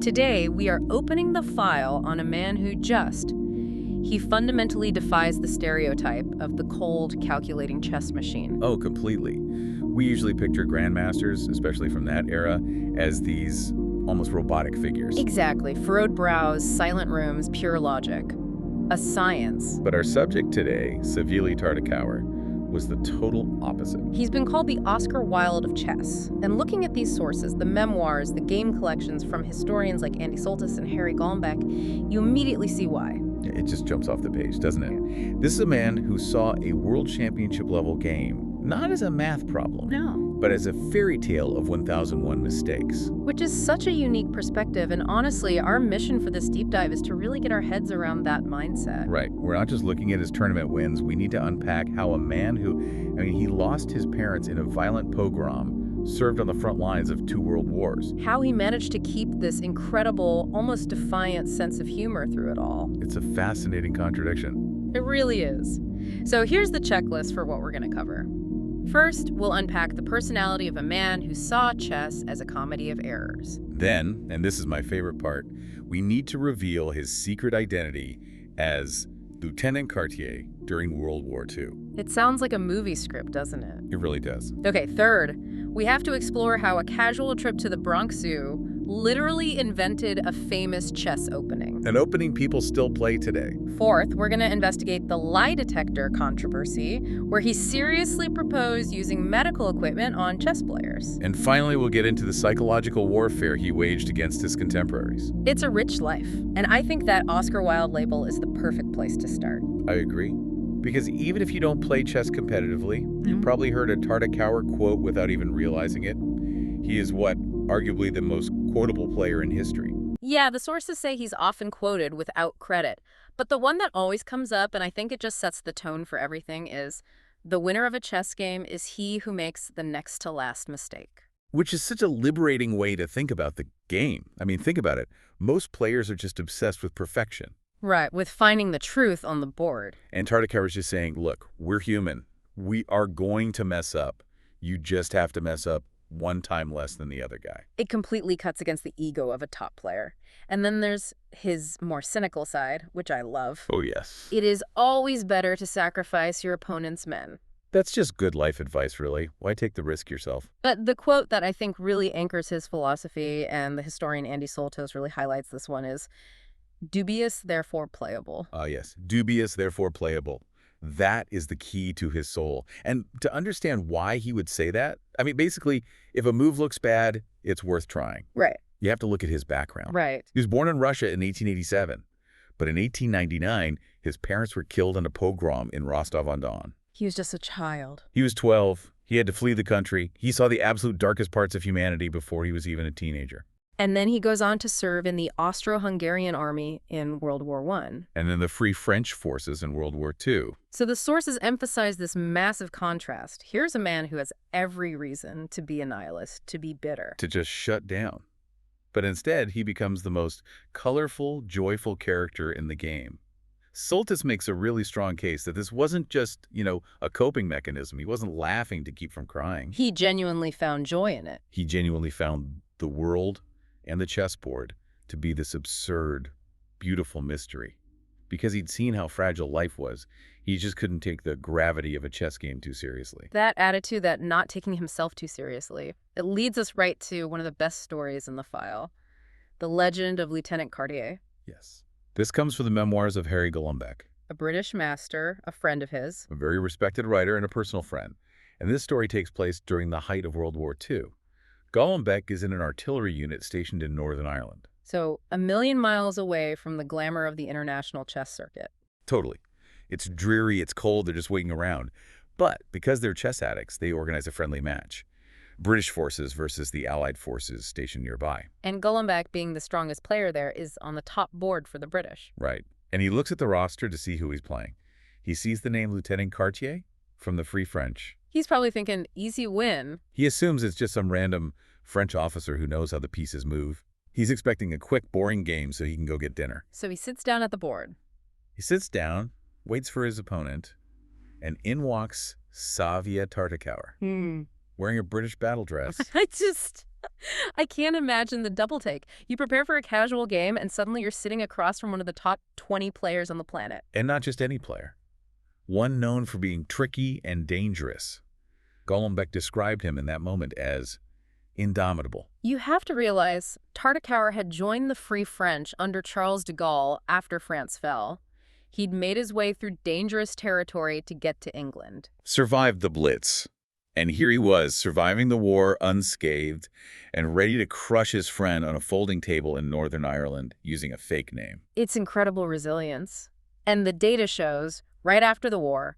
Today, we are opening the file on a man who he fundamentally defies the stereotype of the cold, calculating chess machine. Oh, completely. We usually picture grandmasters, especially from that era, as these almost robotic figures. Exactly. Furrowed brows, silent rooms, pure logic. A science. But our subject today, Savielly Tartakower, was the total opposite. He's been called the Oscar Wilde of chess. And looking at these sources, the memoirs, the game collections from historians like Andy Soltis and Harry Golombek, you immediately see why. It just jumps off the page, doesn't it? This is a man who saw a world championship level game not as a math problem, but as a fairy tale of 1001 mistakes. Which is such a unique perspective, and honestly, our mission for this deep dive is to really get our heads around that mindset. Right. We're not just looking at his tournament wins. We need to unpack how a man who, he lost his parents in a violent pogrom, served on the front lines of 2 world wars. How he managed to keep this incredible, almost defiant sense of humor through it all. It's a fascinating contradiction. It really is. So here's the checklist for what we're going to cover. First, we'll unpack the personality of a man who saw chess as a comedy of errors. Then, and this is my favorite part, we need to reveal his secret identity as Lieutenant Cartier during World War II. It sounds like a movie script, doesn't it? It really does. Okay, third, we have to explore how a casual trip to the Bronx Zoo literally invented a famous chess opening. An opening people still play today. Fourth, we're going to investigate the lie detector controversy, where he seriously proposed using medical equipment on chess players. And finally, we'll get into the psychological warfare he waged against his contemporaries. It's a rich life, and I think that Oscar Wilde label is the perfect place to start. I agree. Because even if you don't play chess competitively, you've probably heard a Tartakower quote without even realizing it. He is arguably the most quotable player in history. Yeah, the sources say he's often quoted without credit. But the one that always comes up, and I think it just sets the tone for everything, is the winner of a chess game is he who makes the next to last mistake. Which is such a liberating way to think about the game. Think about it. Most players are just obsessed with perfection. Right, with finding the truth on the board. And Tartakower is just saying, look, we're human. We are going to mess up. You just have to mess up 1 time less than the other guy. It completely cuts against the ego of a top player. And then there's his more cynical side, which I love. Oh, yes. It is always better to sacrifice your opponent's men. That's just good life advice, really. Why take the risk yourself? But the quote that I think really anchors his philosophy, and the historian Andy Soltis really highlights this one, is, dubious, therefore playable. Yes. Dubious, therefore playable. That is the key to his soul. And to understand why he would say that, basically, if a move looks bad, it's worth trying. Right. You have to look at his background. Right. He was born in Russia in 1887, but in 1899, his parents were killed in a pogrom in Rostov-on-Don. He was just a child. He was 12. He had to flee the country. He saw the absolute darkest parts of humanity before he was even a teenager. And then he goes on to serve in the Austro-Hungarian army in World War I. And then the Free French forces in World War II. So the sources emphasize this massive contrast. Here's a man who has every reason to be a nihilist, to be bitter. To just shut down. But instead, he becomes the most colorful, joyful character in the game. Soltis makes a really strong case that this wasn't just, a coping mechanism. He wasn't laughing to keep from crying. He genuinely found joy in it. He genuinely found the world and the chessboard to be this absurd, beautiful mystery. Because he'd seen how fragile life was, he just couldn't take the gravity of a chess game too seriously. That attitude, that not taking himself too seriously, it leads us right to one of the best stories in the file, the legend of Lieutenant Cartier. Yes. This comes from the memoirs of Harry Golombek, a British master, a friend of his. A very respected writer and a personal friend. And this story takes place during the height of World War II. Golombek is in an artillery unit stationed in Northern Ireland. So 1,000,000 miles away from the glamour of the international chess circuit. Totally. It's dreary, it's cold, they're just waiting around. But because they're chess addicts, they organize a friendly match. British forces versus the Allied forces stationed nearby. And Golombek, being the strongest player there, is on the top board for the British. Right. And he looks at the roster to see who he's playing. He sees the name Lieutenant Cartier from the Free French. He's probably thinking, easy win. He assumes it's just some random French officer who knows how the pieces move. He's expecting a quick, boring game so he can go get dinner. So he sits down at the board. He sits down, waits for his opponent, and in walks Savielly Tartakower, wearing a British battle dress. I can't imagine the double take. You prepare for a casual game, and suddenly you're sitting across from one of the top 20 players on the planet. And not just any player. One known for being tricky and dangerous. Golombek described him in that moment as indomitable. You have to realize Tartakower had joined the Free French under Charles de Gaulle after France fell. He'd made his way through dangerous territory to get to England. Survived the Blitz. And here he was, surviving the war unscathed and ready to crush his friend on a folding table in Northern Ireland using a fake name. It's incredible resilience. And the data shows, right after the war,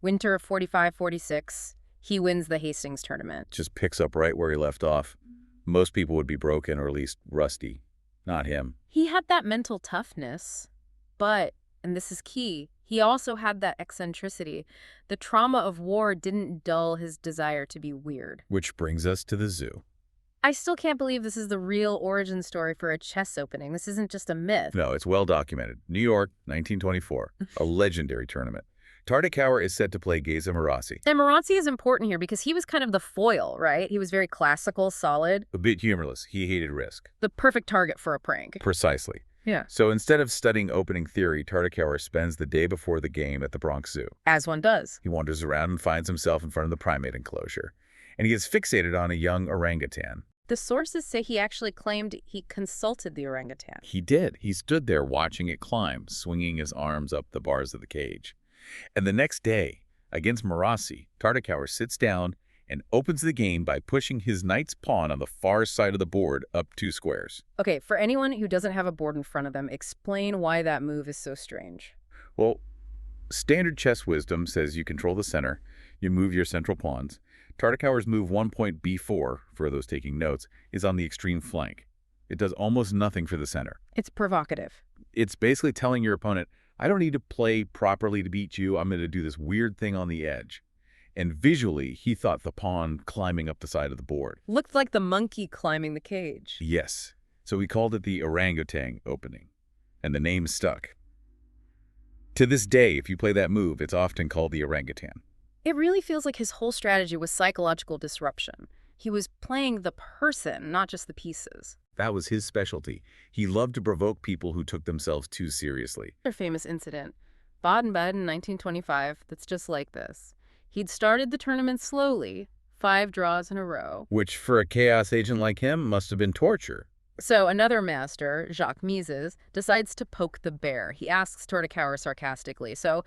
winter of 45-46, he wins the Hastings tournament. Just picks up right where he left off. Most people would be broken or at least rusty. Not him. He had that mental toughness, but, and this is key, he also had that eccentricity. The trauma of war didn't dull his desire to be weird. Which brings us to the zoo. I still can't believe this is the real origin story for a chess opening. This isn't just a myth. No, it's well documented. New York, 1924. A legendary tournament. Tartakower is set to play Geza Marassi. And Marassi is important here because he was kind of the foil, right? He was very classical, solid. A bit humorless. He hated risk. The perfect target for a prank. Precisely. Yeah. So instead of studying opening theory, Tartakower spends the day before the game at the Bronx Zoo. As one does. He wanders around and finds himself in front of the primate enclosure. And he gets fixated on a young orangutan. The sources say he actually claimed he consulted the orangutan. He did. He stood there watching it climb, swinging his arms up the bars of the cage. And the next day, against Marassi, Tartakower sits down and opens the game by pushing his knight's pawn on the far side of the board up 2 squares. Okay, for anyone who doesn't have a board in front of them, explain why that move is so strange. Well, standard chess wisdom says you control the center, you move your central pawns. Tartakower's move 1.b4, for those taking notes, is on the extreme flank. It does almost nothing for the center. It's provocative. It's basically telling your opponent, I don't need to play properly to beat you. I'm going to do this weird thing on the edge. And visually, he thought the pawn climbing up the side of the board. Looked like the monkey climbing the cage. Yes. So he called it the orangutan opening. And the name stuck. To this day, if you play that move, it's often called the orangutan. It really feels like his whole strategy was psychological disruption. He was playing the person, not just the pieces. That was his specialty. He loved to provoke people who took themselves too seriously. Another famous incident, Baden-Baden in 1925, that's just like this. He'd started the tournament slowly, 5 draws in a row. Which, for a chaos agent like him, must have been torture. So another master, Jacques Mises, decides to poke the bear. He asks Tartakower sarcastically, so,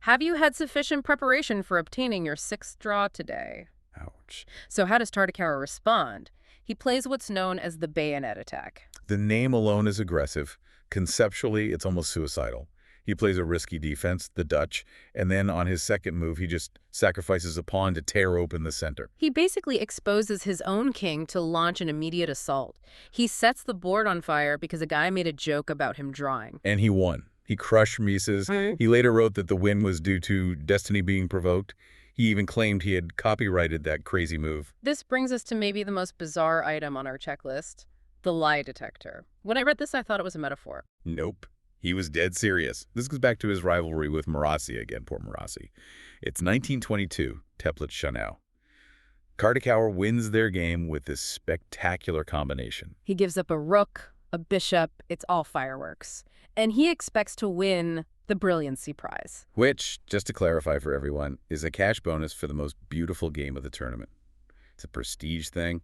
have you had sufficient preparation for obtaining your 6th draw today? Ouch. So how does Tartakower respond? He plays what's known as the bayonet attack. The name alone is aggressive. Conceptually, it's almost suicidal. He plays a risky defense, the Dutch, and then on his second move, he just sacrifices a pawn to tear open the center. He basically exposes his own king to launch an immediate assault. He sets the board on fire because a guy made a joke about him drawing. And he won. He crushed Mises. He later wrote that the win was due to destiny being provoked. He even claimed he had copyrighted that crazy move. This brings us to maybe the most bizarre item on our checklist, the lie detector. When I read this, I thought it was a metaphor. Nope. He was dead serious. This goes back to his rivalry with Marassi again, poor Marassi. It's 1922, Teplitz-Chanel. Tartakower wins their game with this spectacular combination. He gives up a rook, a bishop, it's all fireworks. And he expects to win the Brilliancy Prize. Which, just to clarify for everyone, is a cash bonus for the most beautiful game of the tournament. It's a prestige thing.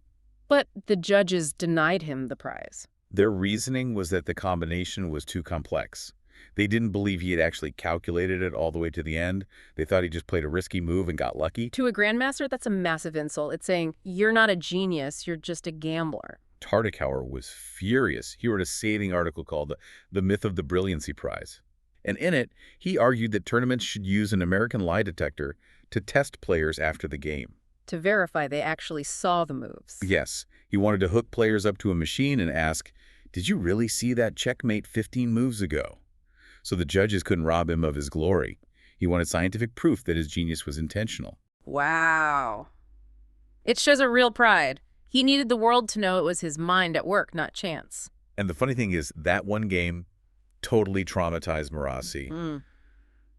But the judges denied him the prize. Their reasoning was that the combination was too complex. They didn't believe he had actually calculated it all the way to the end. They thought he just played a risky move and got lucky. To a grandmaster, that's a massive insult. It's saying, you're not a genius, you're just a gambler. Tartakower was furious. He wrote a scathing article called The Myth of the Brilliancy Prize. And in it, he argued that tournaments should use an American lie detector to test players after the game. To verify they actually saw the moves. Yes, he wanted to hook players up to a machine and ask, did you really see that checkmate 15 moves ago? So the judges couldn't rob him of his glory. He wanted scientific proof that his genius was intentional. Wow. It shows a real pride. He needed the world to know it was his mind at work, not chance. And the funny thing is, that one game totally traumatized Marassi.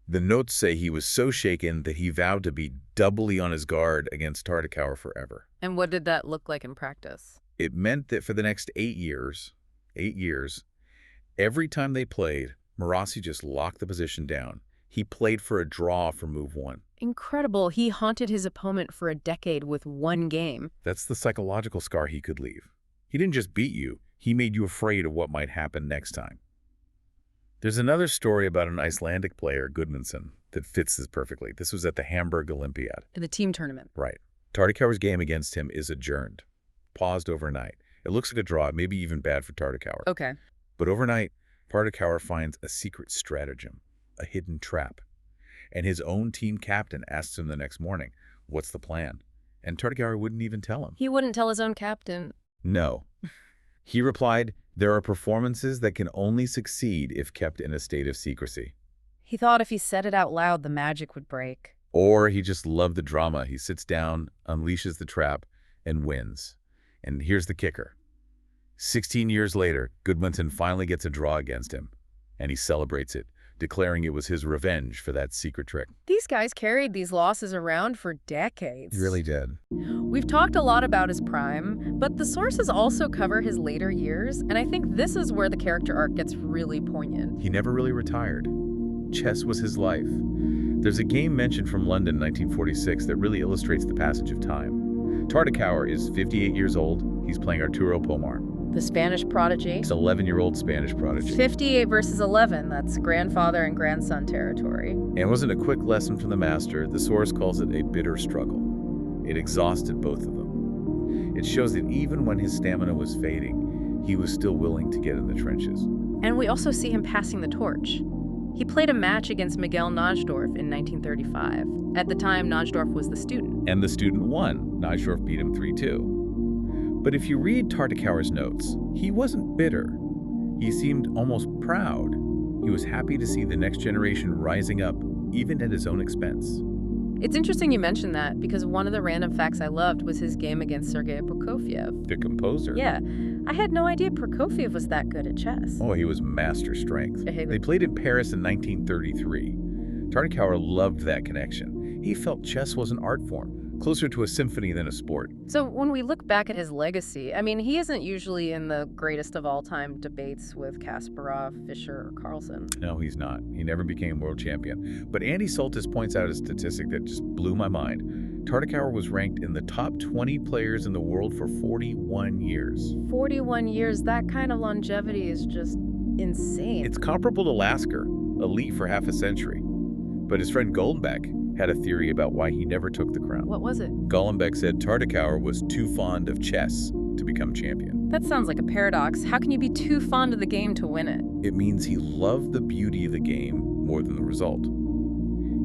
The notes say he was so shaken that he vowed to be doubly on his guard against Tartakower forever. And what did that look like in practice? It meant that for the next 8 years, every time they played, Marassi just locked the position down. He played for a draw for move one. Incredible. He haunted his opponent for a decade with one game. That's the psychological scar he could leave. He didn't just beat you, he made you afraid of what might happen next time. There's another story about an Icelandic player, Gudmundsson, that fits this perfectly. This was at the Hamburg Olympiad. In the team tournament. Right. Tartakower's game against him is adjourned, paused overnight. It looks like a draw, maybe even bad for Tartakower. Okay. But overnight, Tartakower finds a secret stratagem, a hidden trap. And his own team captain asks him the next morning, what's the plan? And Tartakower wouldn't even tell him. He wouldn't tell his own captain. No. He replied, there are performances that can only succeed if kept in a state of secrecy. He thought if he said it out loud, the magic would break. Or he just loved the drama. He sits down, unleashes the trap, and wins. And here's the kicker. 16 years later, Gudmundsson finally gets a draw against him, and he celebrates it, declaring it was his revenge for that secret trick. These guys carried these losses around for decades. He really did. We've talked a lot about his prime, but the sources also cover his later years, and I think this is where the character arc gets really poignant. He never really retired. Chess was his life. There's a game mentioned from London 1946 that really illustrates the passage of time. Tartakower is 58 years old. He's playing Arturo Pomar. The Spanish prodigy. He's an 11-year-old Spanish prodigy. 58 versus 11, that's grandfather and grandson territory. And it wasn't a quick lesson from the master. The source calls it a bitter struggle. It exhausted both of them. It shows that even when his stamina was fading, he was still willing to get in the trenches. And we also see him passing the torch. He played a match against Miguel Najdorf in 1935. At the time, Najdorf was the student. And the student won. Najdorf beat him 3-2. But if you read Tartakower's notes, he wasn't bitter. He seemed almost proud. He was happy to see the next generation rising up, even at his own expense. It's interesting you mentioned that, because one of the random facts I loved was his game against Sergei Prokofiev. The composer. Yeah. I had no idea Prokofiev was that good at chess. Oh, he was master strength. They played in Paris in 1933. Tartakower loved that connection. He felt chess was an art form, closer to a symphony than a sport. So when we look back at his legacy, I mean, he isn't usually in the greatest of all time debates with Kasparov, Fischer, or Carlsen. No, he's not. He never became world champion. But Andy Soltis points out a statistic that just blew my mind. Tartakower was ranked in the top 20 players in the world for 41 years. 41 years, that kind of longevity is just insane. It's comparable to Lasker, elite for half a century. But his friend Goldenbeck had a theory about why he never took the crown. What was it? Goldenbeck said Tartakower was too fond of chess to become champion. That sounds like a paradox. How can you be too fond of the game to win it? It means he loved the beauty of the game more than the result.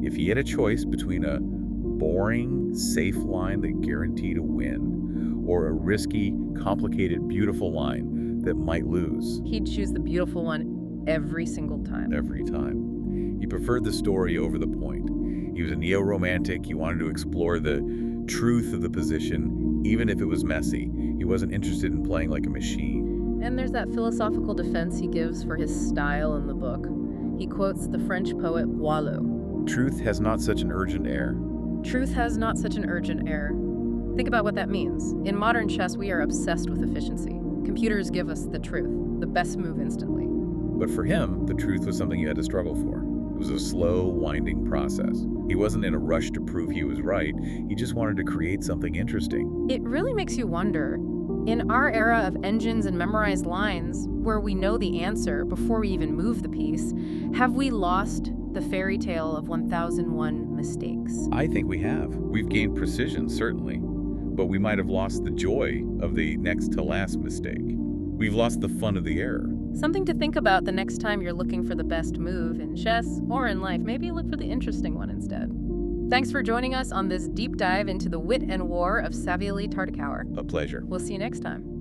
If he had a choice between a boring, safe line that guaranteed a win or a risky, complicated, beautiful line that might lose, He'd choose the beautiful one every single time. every time. He preferred the story over the point. He was a neo-romantic. He wanted to explore the truth of the position, even if it was messy. He wasn't interested in playing like a machine. And there's that philosophical defense he gives for his style in the book. He quotes the French poet Wilde. Truth has not such an urgent air. Truth has not such an urgent air. Think about what that means. In modern chess, we are obsessed with efficiency. Computers give us the truth, the best move instantly. But for him, the truth was something you had to struggle for. It was a slow, winding process. He wasn't in a rush to prove he was right. He just wanted to create something interesting. It really makes you wonder, in our era of engines and memorized lines, where we know the answer before we even move the piece, have we lost the fairy tale of 1001 mistakes? I think we have. We've gained precision, certainly. But we might have lost the joy of the next to last mistake. We've lost the fun of the error. Something to think about the next time you're looking for the best move in chess or in life. Maybe look for the interesting one instead. Thanks for joining us on this deep dive into the wit and war of Savielly Tartakower. A pleasure. We'll see you next time.